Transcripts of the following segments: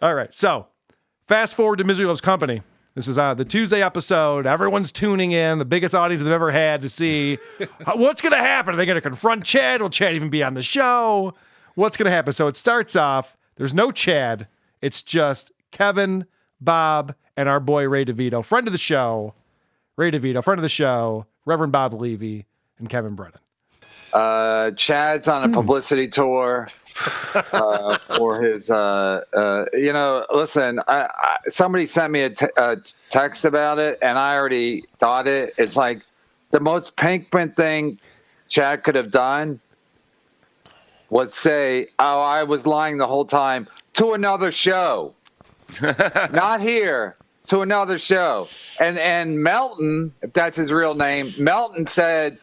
All right, so fast forward to Misery Loves Company. This is the Tuesday episode. Everyone's tuning in, the biggest audience they've ever had to see what's going to happen. Are they going to confront Chad? Will Chad even be on the show? What's going to happen? So it starts off, there's no Chad. It's just Kevin, Bob, and our boy Ray DeVito, friend of the show. Ray DeVito, friend of the show, Reverend Bob Levy, and Kevin Brennan. Chad's on a publicity tour for his, listen, somebody sent me a text about it, and I already thought it. It's like the most Pinkman thing Chad could have done was say, oh, I was lying the whole time, to another show. Not here, to another show. And Melton, if that's his real name, Melton said,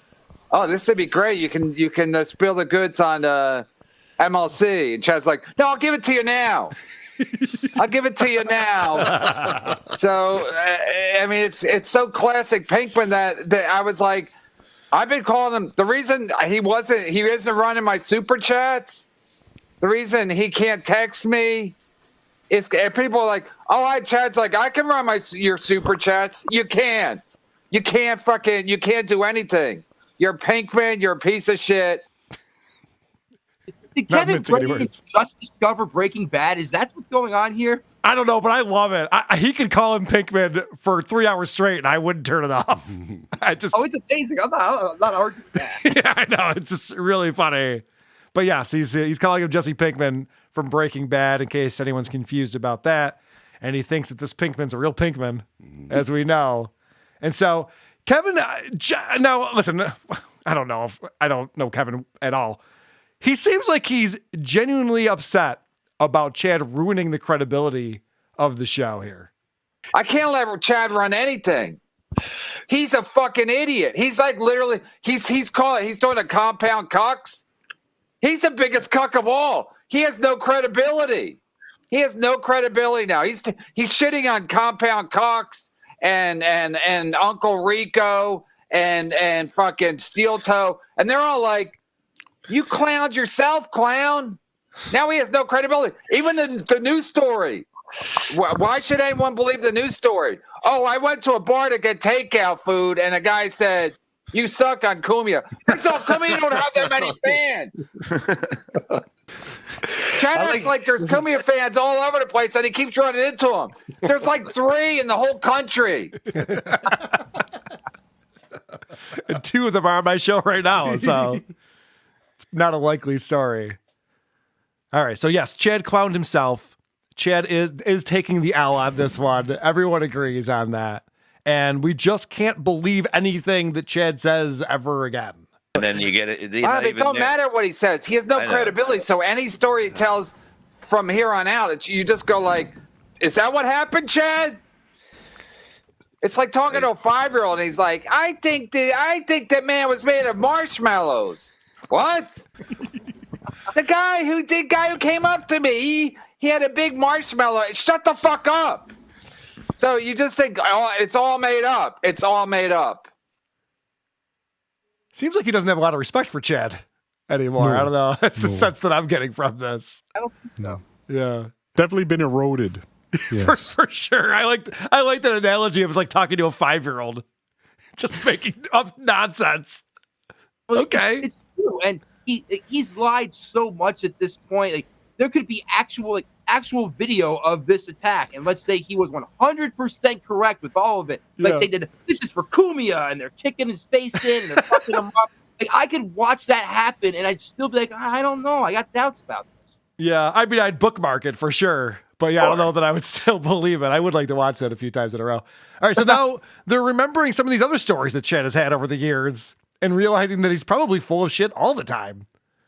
oh, this would be great. You can spill the goods on MLC. And Chad's like, no, I'll give it to you now. I'll give it to you now. So, I mean, it's so classic Pinkman that I was like, I've been calling him. The reason he isn't running my super chats, the reason he can't text me is people are like, oh, Chad's like, I can run your super chats. You can't. You can't do anything. You're Pinkman. You're a piece of shit. Did Kevin Brennan just discover Breaking Bad? Is that what's going on here? I don't know, but I love it. He could call him Pinkman for 3 hours straight, and I wouldn't turn it off. It's amazing. I'm not arguing that. Yeah, I know. It's just really funny. But yes, he's calling him Jesse Pinkman from Breaking Bad, in case anyone's confused about that. And he thinks that this Pinkman's a real Pinkman, as we know. And so Kevin, now listen, I don't know Kevin at all. He seems like he's genuinely upset about Chad ruining the credibility of the show here. I can't let Chad run anything. He's a fucking idiot. He's like literally, he's doing a compound cucks. He's the biggest cuck of all. He has no credibility. He has no credibility now. He's shitting on compound cucks and Uncle Rico and fucking Steel Toe, and they're all like, you clowned yourself, clown. Now he has no credibility. Even the news story. Why should anyone believe the news story? Oh, I went to a bar to get takeout food, and a guy said, you suck on Cumia. So Cumia don't have that many fans. Chad acts like there's Cumia fans all over the place, and he keeps running into them. There's like 3 in the whole country. And 2 of them are on my show right now, so it's not a likely story. All right, so yes, Chad clowned himself. Chad is taking the L on this one. Everyone agrees on that. And we just can't believe anything that Chad says ever again. And then you get it. It don't matter what he says. He has no credibility. So any story he tells from here on out, you just go like, is that what happened, Chad? It's like talking to a 5-year-old, and he's like, I think that man was made of marshmallows. What? The guy who came up to me, he had a big marshmallow. Shut the fuck up. So you just think, oh, it's all made up. It's all made up. Seems like he doesn't have a lot of respect for Chad anymore. No, I don't know. That's the sense that I'm getting from this. I don't think so. Yeah. Definitely been eroded. Yes. For sure. I like that analogy. It was like talking to a 5-year-old. Just making up nonsense. Well, okay. It's true. And he's lied so much at this point. Like, there could be actual video of this attack, and let's say he was 100% correct with all of it. Like they did, this is for Cumia, and they're kicking his face in, and they're fucking him up. Like, I could watch that happen, and I'd still be like, I don't know, I got doubts about this. Yeah, I mean, I'd bookmark it for sure, but yeah, I don't know that I would still believe it. I would like to watch that a few times in a row. All right, so now they're remembering some of these other stories that Chad has had over the years, and realizing that he's probably full of shit all the time.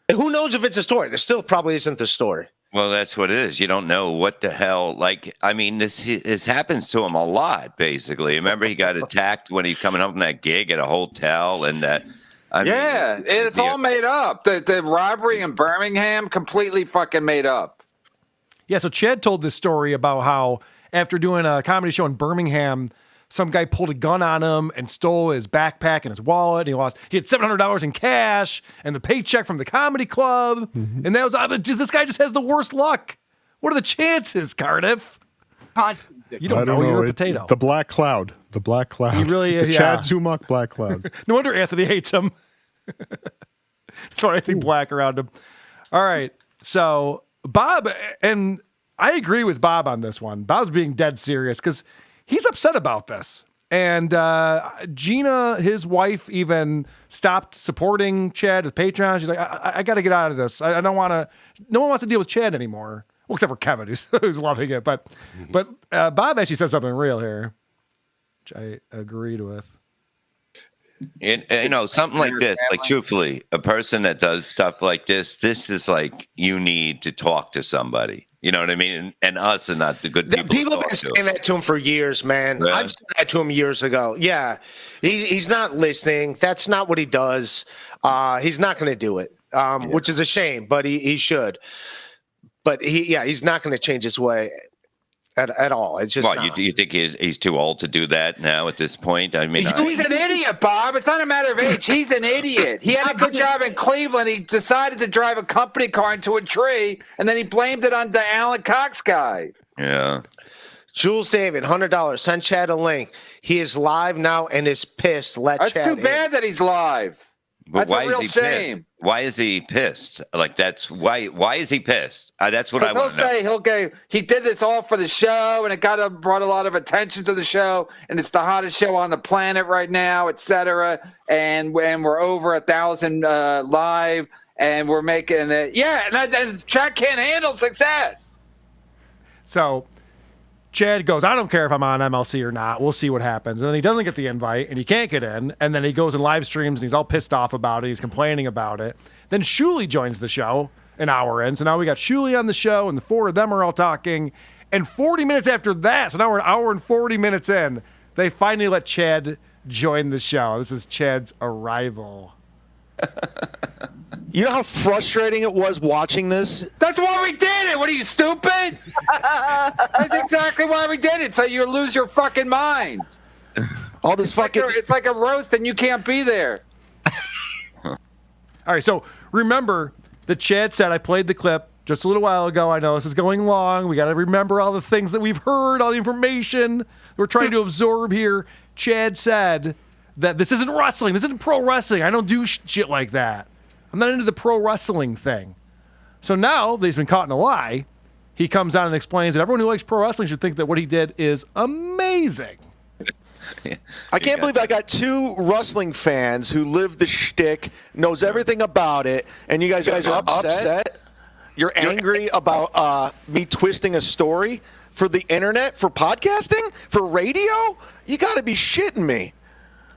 And who knows if it's a story? There still probably isn't the story. Well, that's what it is. You don't know what the hell. Like, I mean, this happens to him a lot, basically. Remember, he got attacked when he's coming home from that gig at a hotel, and that. It's all made up. The robbery in Birmingham, completely fucking made up. Yeah, so Chad told this story about how after doing a comedy show in Birmingham, some guy pulled a gun on him and stole his backpack and his wallet. He had $700 in cash and the paycheck from the comedy club. Mm-hmm. And that was, this guy just has the worst luck What are the chances, Cardiff? Constant. You don't know. You're a potato. The black cloud. The black cloud. He really is. The Chad Zumock black cloud. No wonder Anthony hates him. That's why I think black around him. All right. So Bob, and I agree with Bob on this one. Bob's being dead serious because he's upset about this. And Gina, his wife, even stopped supporting Chad with Patreon. She's like, I got to get out of this. I don't want to. No one wants to deal with Chad anymore. Well, except for Kevin, who's loving it. But Bob actually said something real here, which I agreed with. Something like this, like truthfully, a person that does stuff like this is like you need to talk to somebody. You know what I mean? And us are not the good people. People have been saying that to him for years, man. Yeah. I've said that to him years ago. Yeah, he's not listening. That's not what he does. He's not going to do it, which is a shame, but he should. But he's not going to change his way at all. It's just you think he's too old to do that now at this point? I mean, he's an idiot, Bob. It's not a matter of age. He's an idiot. He had a good job in Cleveland. He decided to drive a company car into a tree, and then he blamed it on the Alan Cox guy. Yeah. Jules David, $100. Send Chad a link. He is live now and is pissed. That's too bad that he's live. But that's a real shame. Pissed? Why is he pissed? Like that's why is he pissed? That's what I want to know. He'll say he did this all for the show, and it brought a lot of attention to the show, and it's the hottest show on the planet right now, etc. And we're over 1,000 live, and we're making it. Yeah, and Chad can't handle success. So Chad goes, I don't care if I'm on MLC or not. We'll see what happens. And then he doesn't get the invite, and he can't get in. And then he goes and live streams, and he's all pissed off about it. He's complaining about it. Then Shuli joins the show an hour in. So now we got Shuli on the show, and the four of them are all talking. And 40 minutes after that, so now we're an hour and 40 minutes in, they finally let Chad join the show. This is Chad's arrival. You know how frustrating it was watching this? That's why we did it. What are you, stupid? That's exactly why we did it. So you lose your fucking mind. All this it's like a roast and you can't be there. All right, so remember that Chad said, I played the clip just a little while ago. I know this is going long. We got to remember all the things that we've heard, all the information we're trying to absorb here. Chad said that this isn't wrestling. This isn't pro wrestling. I don't do shit like that. I'm not into the pro wrestling thing. So now that he's been caught in a lie, he comes out and explains that everyone who likes pro wrestling should think that what he did is amazing. I can't believe I got two wrestling fans who live the shtick, knows everything about it, and you guys are upset. You're angry about me twisting a story for the internet, for podcasting, for radio? You got to be shitting me.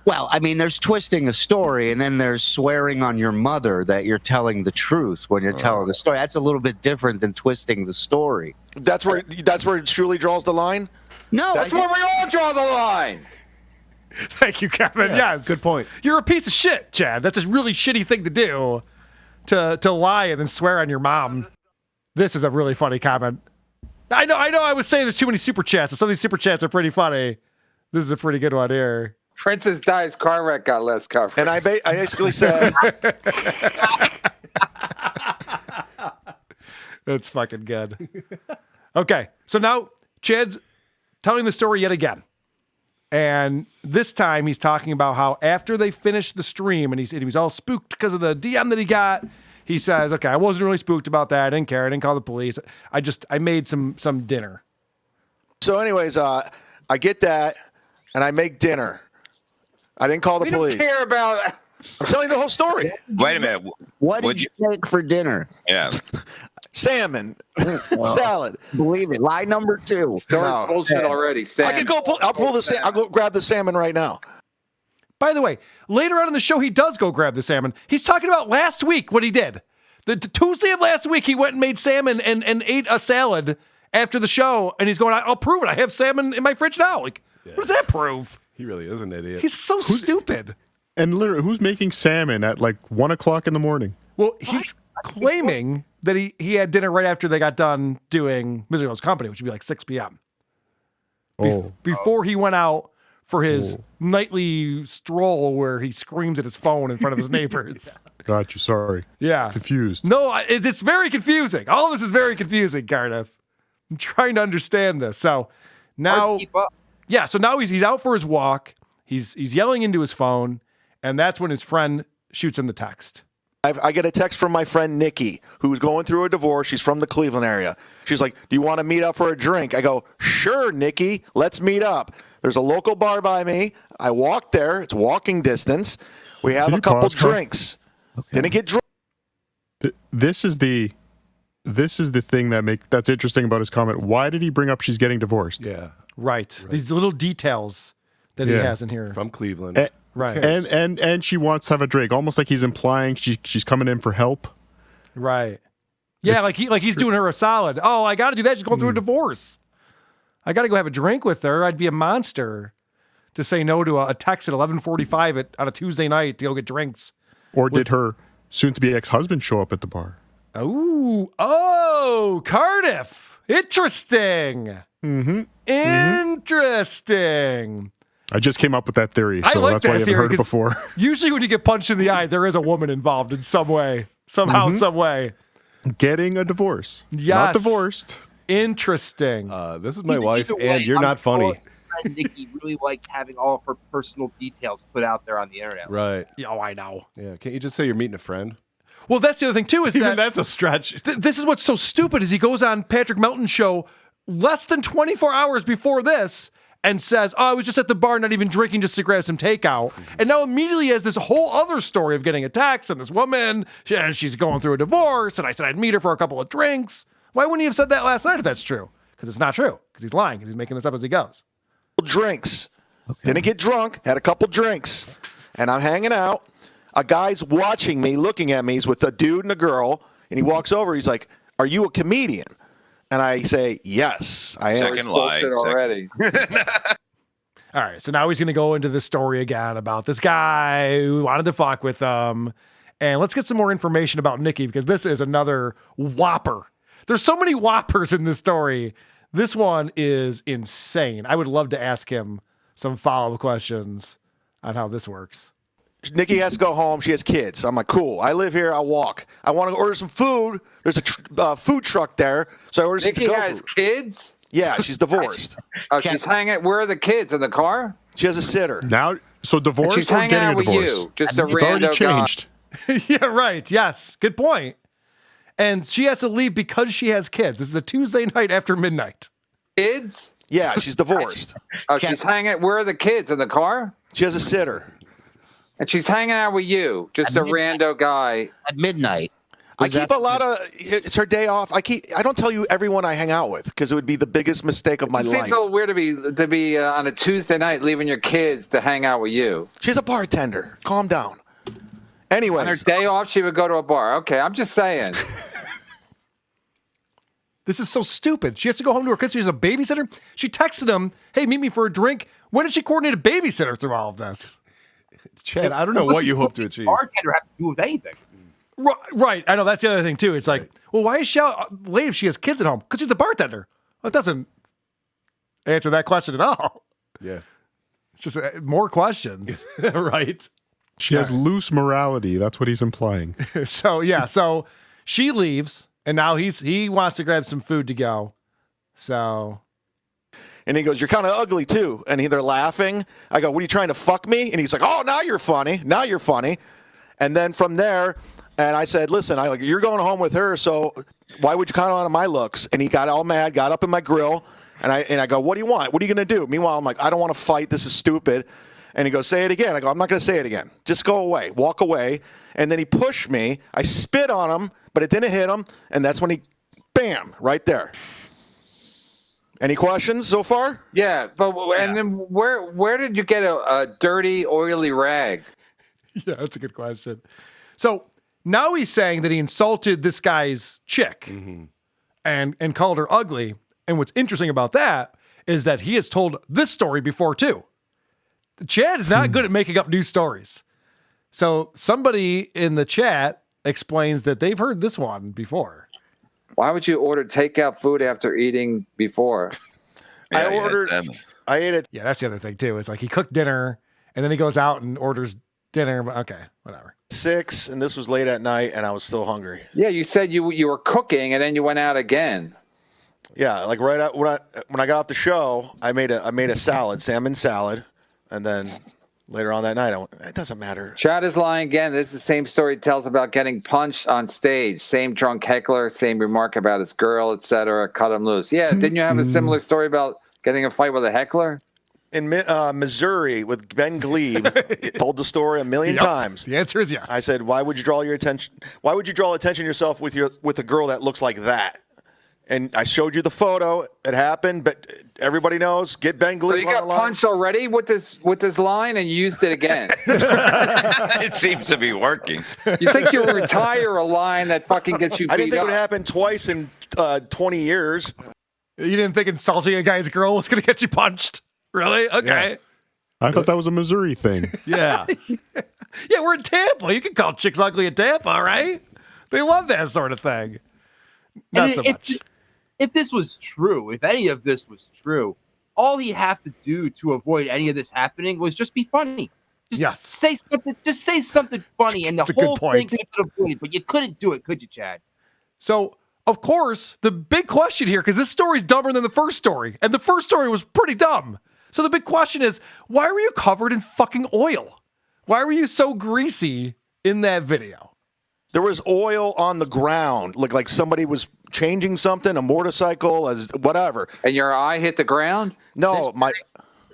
Well, I mean, there's twisting a story, and then there's swearing on your mother that you're telling the truth when you're telling the story. That's a little bit different than twisting the story. That's where Shuli draws the line? No. That's where we all draw the line. Thank you, Kevin. Yeah, yes. Good point. You're a piece of shit, Chad. That's a really shitty thing to do, to lie and then swear on your mom. This is a really funny comment. I know I was saying there's too many super chats, so some of these super chats are pretty funny. This is a pretty good one here. Princess Di's car wreck got less coverage. And I basically said... That's fucking good. Okay, so now Chad's telling the story yet again. And this time he's talking about how after they finished the stream and he was all spooked because of the DM that he got, he says, okay, I wasn't really spooked about that. I didn't care. I didn't call the police. I made some dinner. So anyways, I get that and I make dinner. I didn't call the police. We don't care about... I'm telling you the whole story. Wait a minute. What did you make for dinner? Yeah. Salmon. Salad. Believe it. Lie number 2. Story's bullshit already. I can go I'll pull the salmon. I'll go grab the salmon right now. By the way, later on in the show, he does go grab the salmon. He's talking about last week, what he did. The Tuesday of last week, he went and made salmon and ate a salad after the show. And he's going, I'll prove it. I have salmon in my fridge now. Like, what does that prove? He really is an idiot. He's so stupid. And literally, who's making salmon at like 1 o'clock in the morning? Well, he's claiming that he had dinner right after they got done doing Misery Loves Company, which would be like 6 p.m. Before he went out for his nightly stroll where he screams at his phone in front of his neighbors. Got you. Sorry. Yeah. Confused. No, it's very confusing. All of this is very confusing, Cardiff. I'm trying to understand this. So now, Hard to keep up. yeah, so now he's out for his walk. He's yelling into his phone, and that's when his friend shoots him the text. I get a text from my friend Nikki, who's going through a divorce. She's from the Cleveland area. She's like, do you want to meet up for a drink? I go, sure, Nikki, let's meet up. There's a local bar by me. I walk there. It's walking distance. We have a couple drinks. Okay. Didn't get drunk. This is the thing that's interesting about his comment. Why did he bring up she's getting divorced? Yeah. Right. These little details that he has in here. From Cleveland. Right. And she wants to have a drink, almost like he's implying she's coming in for help. Right. Yeah, like he's doing her a solid. Oh, I got to do that. She's going through a divorce. I got to go have a drink with her. I'd be a monster to say no to a text at 11:45 on a Tuesday night to go get drinks. Or did her soon-to-be ex-husband show up at the bar? Oh, Cardiff. Interesting. Mm-hmm. Interesting. I just came up with that theory, so like that's why you haven't heard it before. Usually when you get punched in the eye, there is a woman involved in some way. Somehow, some way. Getting a divorce. Yes. Not divorced. Interesting. This is my wife, and you're not funny. Nikki really likes having all of her personal details put out there on the internet. Right. Oh, I know. Yeah. Can't you just say you're meeting a friend? Well, that's the other thing, too, is Even that that's a stretch. This is what's so stupid is he goes on Patrick Melton's show less than 24 hours before this and says, oh, I was just at the bar, not even drinking, just to grab some takeout. And now immediately has this whole other story of getting a text and this woman, and she's going through a divorce, and I said I'd meet her for a couple of drinks. Why wouldn't he have said that last night if that's true? Because it's not true. Because he's lying. Because he's making this up as he goes. Drinks. Okay. Didn't get drunk. Had a couple drinks. And I'm hanging out. A guy's watching me, looking at me. He's with a dude and a girl. And he walks over. He's like, are you a comedian? And I say, yes, I am. Second lie. Already. All right, so now he's going to go into this story again about this guy who wanted to fuck with them. And let's get some more information about Nikki, because this is another whopper. There's so many whoppers in this story. This one is insane. I would love to ask him some follow-up questions on how this works. Nikki has to go home. She has kids. I'm like, cool. I live here. I'll walk. I want to order some food. There's a food truck there. So I ordered some Nikki has kids? Yeah, she's divorced. Oh, she's hanging. Where are the kids? In the car? She has a sitter. Now, so divorce she's or hanging getting out a with divorce? you. Just a It's already rando changed. Yeah, right. Yes, good point. And she has to leave because she has kids. This is a Tuesday night after midnight. Kids? Yeah, she's divorced. Oh, she's hanging. Where are the kids? In the car? She has a sitter. And she's hanging out with you, just a rando guy. At midnight. I keep a lot of. It's her day off. I don't tell you everyone I hang out with because it would be the biggest mistake of my life. It seems a little weird to be on a Tuesday night leaving your kids to hang out with you. She's a bartender. Calm down. Anyways, on her day off, she would go to a bar. Okay, I'm just saying. This is so stupid. She has to go home to her kids. She's a babysitter. She texted him, "Hey, meet me for a drink." When did she coordinate a babysitter through all of this? Chad, I don't know what you hope to achieve. Bartender have to do with anything. Right. I know that's the other thing too. It's like, well, why is she out late if she has kids at home? Because she's the bartender. Well, it doesn't answer that question at all. Yeah. It's just more questions. Right. She has loose morality. That's what he's implying. So she leaves, and now he wants to grab some food to go. So. And he goes, you're kind of ugly too. And they're laughing. I go, what are you trying to fuck me? And he's like, oh, now you're funny. Now you're funny. And then from there, and I said, listen, you're going home with her, so why would you count on my looks? And he got all mad, got up in my grill, and I go, what do you want? What are you going to do? Meanwhile, I'm like, I don't want to fight. This is stupid. And he goes, say it again. I go, I'm not going to say it again. Just go away. Walk away. And then he pushed me. I spit on him, but it didn't hit him. And that's when bam, right there. Any questions so far? Yeah, and then where did you get a dirty, oily rag? Yeah, that's a good question. So now he's saying that he insulted this guy's chick and called her ugly. And what's interesting about that is that he has told this story before too. Chad is not good at making up new stories. So somebody in the chat explains that they've heard this one before. Why would you order takeout food after eating before? I ate it. Yeah, that's the other thing too. It's like he cooked dinner and then he goes out and orders dinner. But okay, whatever. 6, and this was late at night, and I was still hungry. Yeah, you said you were cooking and then you went out again. Yeah, like right out when I got off the show, I made a salad, salmon salad, and then later on that night, I went, it doesn't matter. Chad is lying again. This is the same story he tells about getting punched on stage. Same drunk heckler, same remark about his girl, etc. Cut him loose. Yeah, didn't you have a similar story about getting a fight with a heckler? In Missouri with Ben Glebe, told the story a million times. The answer is yes. I said, why would you draw attention to yourself with a girl that looks like that? And I showed you the photo. It happened, but everybody knows. Get Ben Glebe so you got punched already with this line, and you used it again. It seems to be working. You think you'll retire a line that fucking gets you beat I didn't think up. it would happen twice in 20 years. You didn't think insulting a guy's girl was going to get you punched? Really? Okay. Yeah. I thought that was a Missouri thing. Yeah. Yeah, we're in Tampa. You can call chicks ugly in Tampa, right? They love that sort of thing. Not so much. If this was true, if any of this was true, all he'd have to do to avoid any of this happening was just be funny. Just say something. Just say something funny, and the whole thing could have been avoided. But you couldn't do it, could you, Chad? So, of course, the big question here, because this story's dumber than the first story, and the first story was pretty dumb. So the big question is, why were you covered in fucking oil? Why were you so greasy in that video? There was oil on the ground, like somebody was changing something, a motorcycle, as whatever. And your eye hit the ground? No,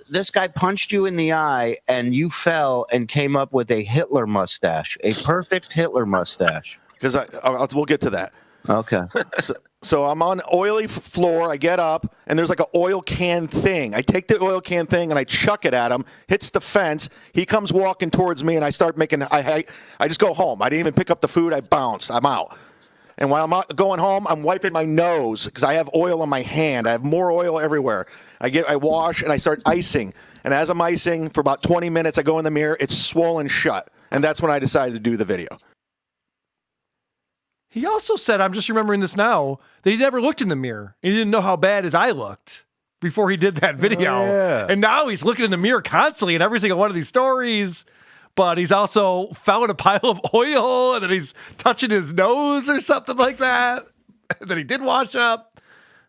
This guy punched you in the eye, and you fell and came up with a Hitler mustache, a perfect Hitler mustache. Because we'll get to that. Okay. So I'm on oily floor. I get up, and there's like an oil can thing. I take the oil can thing, and I chuck it at him. Hits the fence. He comes walking towards me, and I start making. I just go home. I didn't even pick up the food. I bounced. I'm out. And while I'm going home, I'm wiping my nose because I have oil on my hand. I have more oil everywhere. I wash, and I start icing. And as I'm icing for about 20 minutes, I go in the mirror. It's swollen shut. And that's when I decided to do the video. He also said, I'm just remembering this now, that he never looked in the mirror. And he didn't know how bad his eye looked before he did that video. Oh, yeah. And now he's looking in the mirror constantly in every single one of these stories. But he's also found a pile of oil, and then he's touching his nose or something like that. And then he did wash up.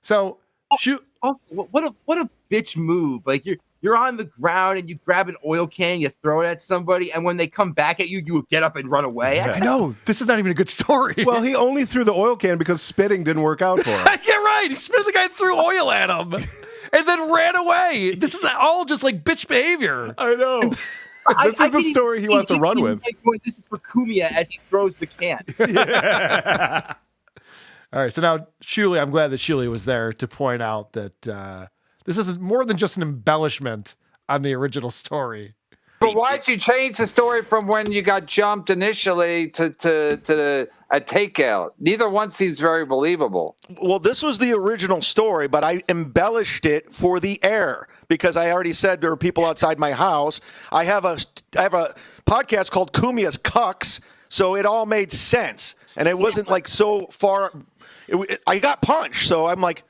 So, shoot. Also, what a bitch move. Like, you're on the ground, and you grab an oil can, you throw it at somebody, and when they come back at you, you get up and run away. I know. This is not even a good story. Well, he only threw the oil can because spitting didn't work out for him. Yeah, right. He spit the guy, threw oil at him, and then ran away. This is all just like bitch behavior. I know. This is the story he wants to run with. This is for Cumia as he throws the can. Yeah. All right, so now Shuli, I'm glad that Shuli was there to point out that this is more than just an embellishment on the original story. But why'd you change the story from when you got jumped initially to a takeout? Neither one seems very believable. Well, this was the original story, but I embellished it for the air because I already said there are people outside my house. I have a podcast called Cumia's Cucks, so it all made sense, and it wasn't like so far. I got punched, so I'm like,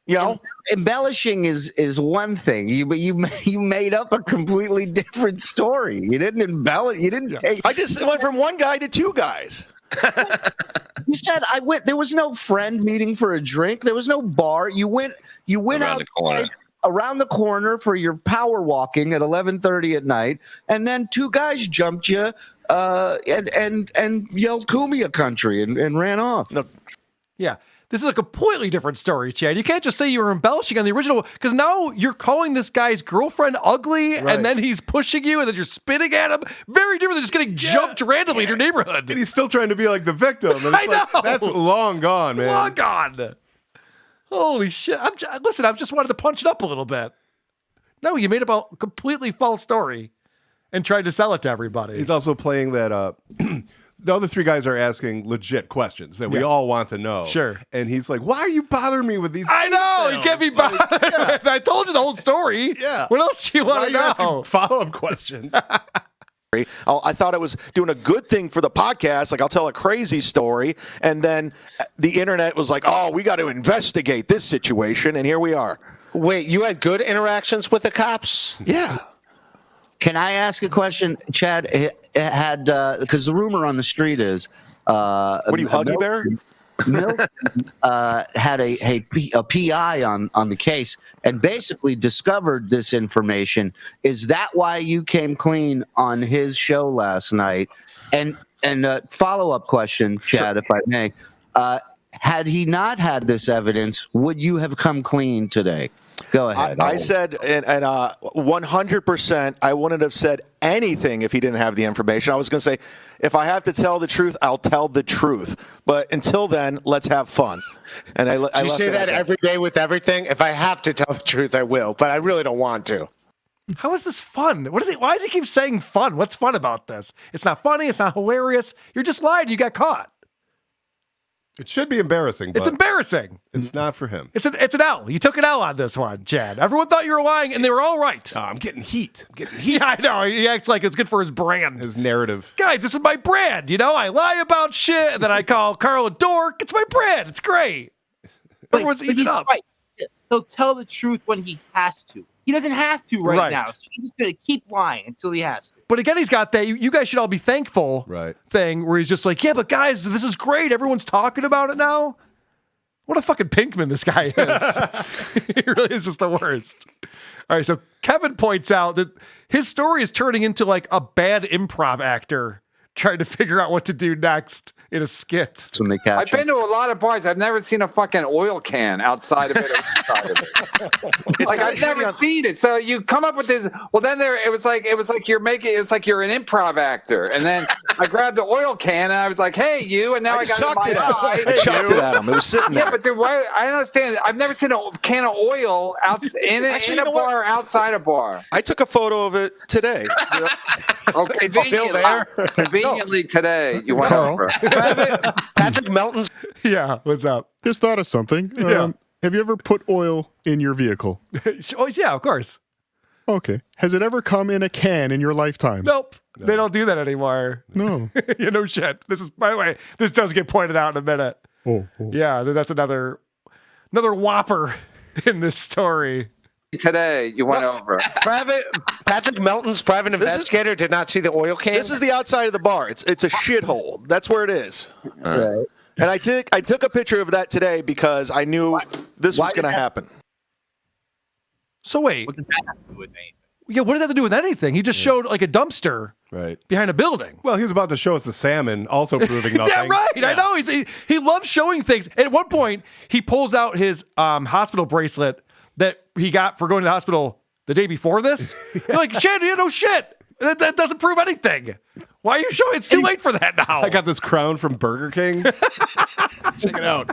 you know, embellishing is one thing. You made up a completely different story. You didn't embellish. You didn't. Take, I just went from one guy to two guys. You said I went. There was no friend meeting for a drink. There was no bar. You went out around the corner for your power walking at 11:30 at night, and then two guys jumped you and yelled "Cumia country" and ran off. No. Yeah. This is a completely different story, Chad. You can't just say you were embellishing on the original, because now you're calling this guy's girlfriend ugly, and then he's pushing you, and then you're spitting at him. Very different than just getting jumped randomly in your neighborhood. And he's still trying to be like the victim. And I know. That's long gone, man. Long gone. Holy shit. Listen, I just wanted to punch it up a little bit. No, you made up a completely false story and tried to sell it to everybody. He's also playing that the other three guys are asking legit questions that we all want to know. Sure. And he's like, why are you bothering me with these I know. details? You can't be bothered. I told you the whole story. Yeah. What else do you want to know? Asking follow-up questions. I thought it was doing a good thing for the podcast. Like, I'll tell a crazy story. And then the internet was like, oh, we got to investigate this situation. And here we are. Wait, you had good interactions with the cops? Yeah. Can I ask a question, Chad? It had because the rumor on the street is what are you, Huggy Bear? Milton had a PI on the case and basically discovered this information. Is that why you came clean on his show last night? And follow-up question, Chad, if I may. Had he not had this evidence, would you have come clean today? Go ahead. I said, and 100%, I wouldn't have said anything if he didn't have the information. I was going to say, if I have to tell the truth, I'll tell the truth. But until then, let's have fun. And I you say that every day with everything? If I have to tell the truth, I will. But I really don't want to. How is this fun? What is it? Why does he keep saying fun? What's fun about this? It's not funny. It's not hilarious. You're just lying. You got caught. It should be embarrassing. It's embarrassing. It's not for him. It's an L. You took an L on this one, Chad. Everyone thought you were lying, and they were all right. I'm getting heat. Yeah, I know. He acts like it's good for his brand. His narrative. Guys, this is my brand. You know, I lie about shit, and then I call Carl a dork. It's my brand. It's great. Everyone's eating up. Right. He'll tell the truth when he has to. He doesn't have to right now, so he's just going to keep lying until he has to. But again, he's got that you guys should all be thankful thing where he's just like, yeah, but guys, this is great. Everyone's talking about it now. What a fucking pinkman this guy is. He really is just the worst. All right, so Kevin points out that his story is turning into like a bad improv actor trying to figure out what to do next in a skit. That's when they catch I've been to a lot of bars. I've never seen a fucking oil can outside of it. Inside of it. Like I've never seen it. So you come up with this. Well, then it was like you're making. It's like you're an improv actor. And then I grabbed the oil can and I was like, "Hey, you!" And now I got chucked it in my eye. I chucked it at him. It was sitting there. Yeah, but why? I don't understand. I've never seen a can of oil in a bar or outside a bar. I took a photo of it today. Okay, it's still there. Conveniently today, you went over. Patrick Melton's. Yeah, what's up? Just thought of something. Have you ever put oil in your vehicle? Oh, yeah, of course. Okay. Has it ever come in a can in your lifetime? Nope. No. They don't do that anymore. No. No shit. This is, by the way, this does get pointed out in a minute. Oh. Yeah, that's another whopper in this story. Today, you went over. Patrick Melton's private investigator did not see the oil can. This is the outside of the bar. It's a shithole. That's where it is. Right. And I took a picture of that today because I knew this was going to happen. So wait. What does that have to do with anything? Yeah, what does that have to do with anything? He just showed like a dumpster behind a building. Well, he was about to show us the salmon, also proving nothing. Yeah, right. Yeah. I know. He loves showing things. And at one point, he pulls out his hospital bracelet that he got for going to the hospital the day before this. You're like, shit, no shit. That doesn't prove anything. Why are you showing? It's too late for that now. I got this crown from Burger King. Check it out.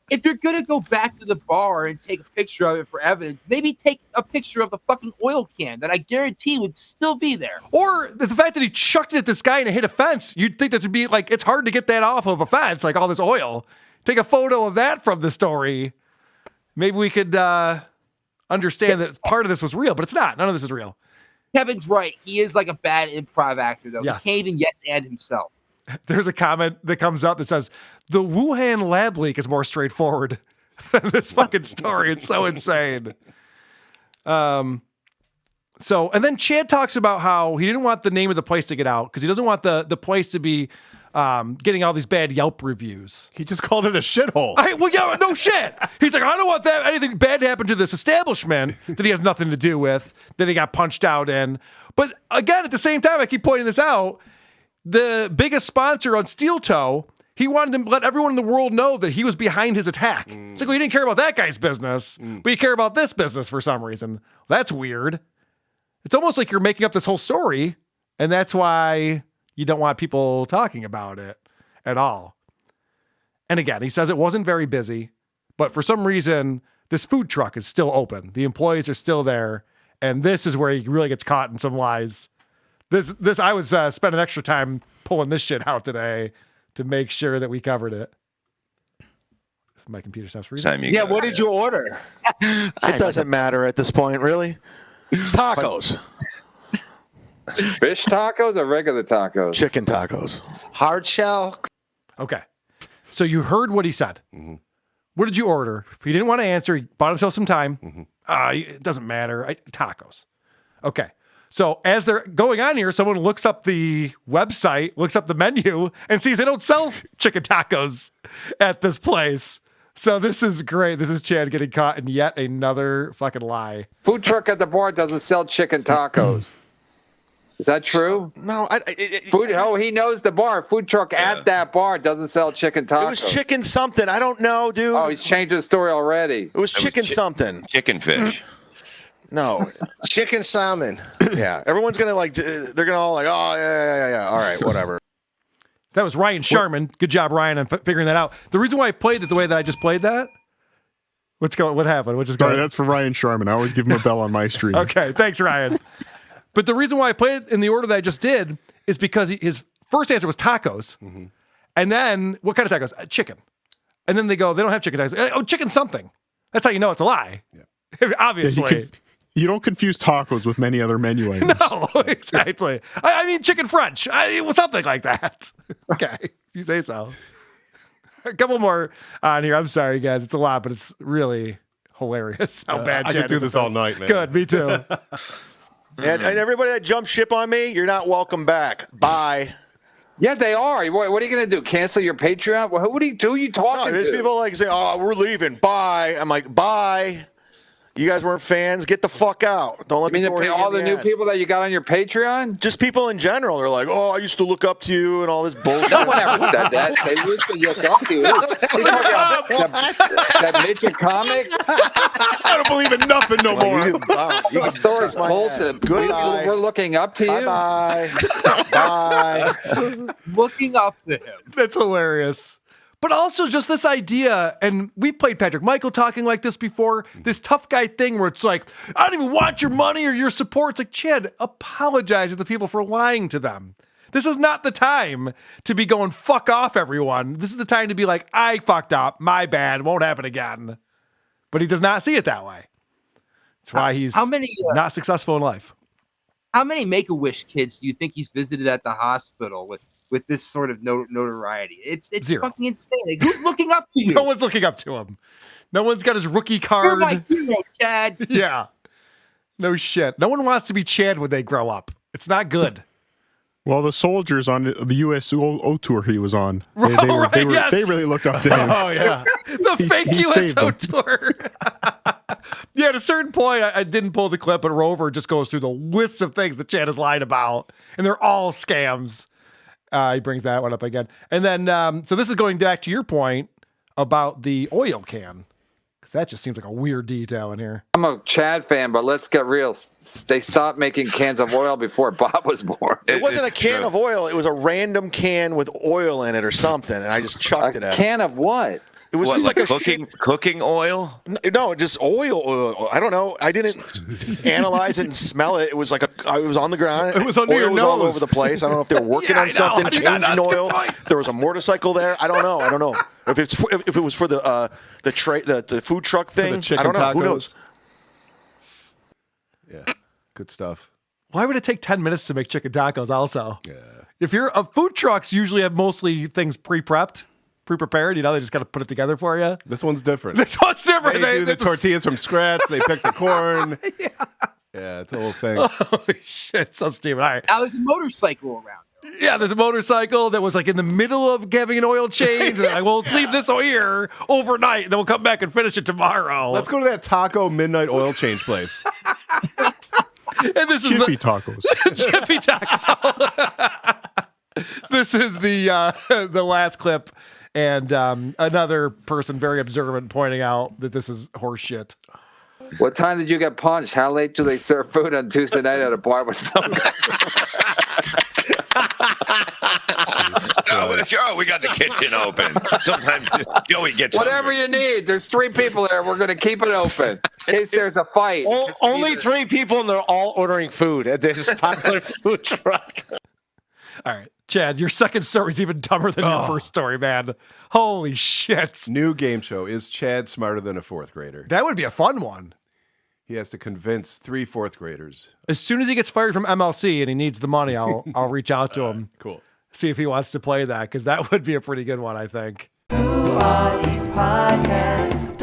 If you're going to go back to the bar and take a picture of it for evidence, maybe take a picture of the fucking oil can that I guarantee would still be there. Or the fact that he chucked it at this guy and it hit a fence. You'd think that would be like, it's hard to get that off of a fence, like all this oil. Take a photo of that from the story. Maybe we could understand that part of this was real, but it's not. None of this is real. Kevin's right. He is like a bad improv actor, though. Yes. He can't even yes and himself. There's a comment that comes up that says, the Wuhan lab leak is more straightforward than this fucking story. It's so insane. And then Chad talks about how he didn't want the name of the place to get out because he doesn't want the place to be getting all these bad Yelp reviews. He just called it a shithole. No shit. He's like, I don't want anything bad to happen to this establishment that he has nothing to do with, that he got punched out in. But again, at the same time, I keep pointing this out, the biggest sponsor on Steel Toe, he wanted to let everyone in the world know that he was behind his attack. It's like, well, you didn't care about that guy's business, but you care about this business for some reason. That's weird. It's almost like you're making up this whole story, and that's why you don't want people talking about it at all. And again, he says it wasn't very busy, but for some reason, this food truck is still open. The employees are still there, and this is where he really gets caught in some lies. This I was spending extra time pulling this shit out today to make sure that we covered it. My computer stops freezing. Yeah, what did you order? It doesn't matter at this point, really. It's tacos. Fish tacos or regular tacos? Chicken tacos. Hard shell. Okay. So you heard what he said. Mm-hmm. What did you order? He didn't want to answer. He bought himself some time. Mm-hmm. It doesn't matter. Tacos. Okay. So as they're going on here, someone looks up the website, looks up the menu, and sees they don't sell chicken tacos at this place. So this is great. This is Chad getting caught in yet another fucking lie. Food truck at the bar doesn't sell chicken tacos. Is that true? No, he knows the bar. Food truck at that bar doesn't sell chicken tacos. It was chicken something. I don't know, dude. Oh, he's changed his story already. It was chicken something. Chicken fish. No. Chicken salmon. Yeah. Everyone's going to they're going to all oh, yeah. All right, whatever. That was Ryan Sherman. Good job, Ryan, on figuring that out. The reason why I played it the way that I just played that, what happened? Sorry, that's for Ryan Sherman. I always give him a bell on my stream. Okay, thanks, Ryan. But the reason why I played it in the order that I just did is because his first answer was tacos. Mm-hmm. And then, what kind of tacos? Chicken. And then they go, they don't have chicken tacos. Oh, chicken something. That's how you know it's a lie. Yeah. Obviously. You don't confuse tacos with many other menu items. No, exactly. I mean, chicken French. Something like that. Okay, if you say so. A couple more on here. I'm sorry, guys. It's a lot, but it's really hilarious how bad I Chad could do is this at all night, man. Good, me too. And everybody that jumped ship on me, you're not welcome back. Bye. Yeah, they are. What are you going to do? Cancel your Patreon? Well, who are you talking to? There's people say, oh, we're leaving. Bye. I'm like, bye. You guys weren't fans. Get the fuck out. Don't let the door hit you all in the new ass. people that you got on your Patreon? Just people in general. They're like, oh, I used to look up to you and all this bullshit. No one ever said that. They used to look up to you. That midget comic? I don't believe in nothing no more. You can kiss my ass. Goodbye. We're looking up to you. Bye-bye. Bye. Looking up to him. That's hilarious. But also just this idea, and we played Patrick Michael talking like this before, this tough guy thing where it's like, I don't even want your money or your support. It's like, Chad, apologize to the people for lying to them. This is not the time to be going, fuck off, everyone. This is the time to be like, I fucked up, my bad, won't happen again. But he does not see it that way. That's why he's not successful in life. How many Make-A-Wish kids do you think he's visited at the hospital with this sort of notoriety? It's Zero. fucking insane. Like, who's looking up to you? No one's looking up to him. No one's got his rookie card. You're my hero, Chad. Yeah. No shit. No one wants to be Chad when they grow up. It's not good. Well, the soldiers on the USO tour he was on, they really looked up to him. Oh, yeah. The fake USO tour. Yeah, at a certain point, I didn't pull the clip, but Rover just goes through the list of things that Chad has lied about, and they're all scams. He brings that one up again. And then, so this is going back to your point about the oil can, because that just seems like a weird detail in here. I'm a Chad fan, but let's get real. They stopped making cans of oil before Bob was born. It wasn't a can of oil. It was a random can with oil in it or something, and I just chucked it at him. A can of what? It was just like a cooking oil? No, just oil. I don't know. I didn't analyze it and smell it. It was like it was on the ground. It was under your nose. All over the place. I don't know if they were working on something, changing oil. If there was a motorcycle there. I don't know. If it was for the food truck thing. I don't know. Tacos. Who knows? Yeah, good stuff. Why would it take 10 minutes to make chicken tacos also? Yeah. If you're food trucks usually have mostly things pre-prepped. Pre-prepared, they just got to put it together for you. This one's different. They do the tortillas from scratch. They pick the corn. Yeah, it's a whole thing. Holy shit, so stupid. All right. Now there's a motorcycle around. Yeah, there's a motorcycle that was like in the middle of having an oil change. And like, well, let's leave this here overnight, and then we'll come back and finish it tomorrow. Let's go to that taco midnight oil change place. And this is Jiffy Tacos. Jiffy Taco. This is the last clip. And another person very observant pointing out that this is horse shit. What time did you get punched? How late do they serve food on Tuesday night at a bar with no Sure, we got the kitchen open. Sometimes Joey gets whatever hungry. you need. There's 3 people there. We're going to keep it open in case there's a fight. Only 3 people, and they're all ordering food at this popular food truck. All right. Chad, your second story is even dumber than your first story, man. Holy shit. New game show. Is Chad smarter than a 4th grader? That would be a fun one. He has to convince 3 4th graders. As soon as he gets fired from MLC and he needs the money, I'll reach out to him. Cool. See if he wants to play that, because that would be a pretty good one, I think. Who are these podcasts?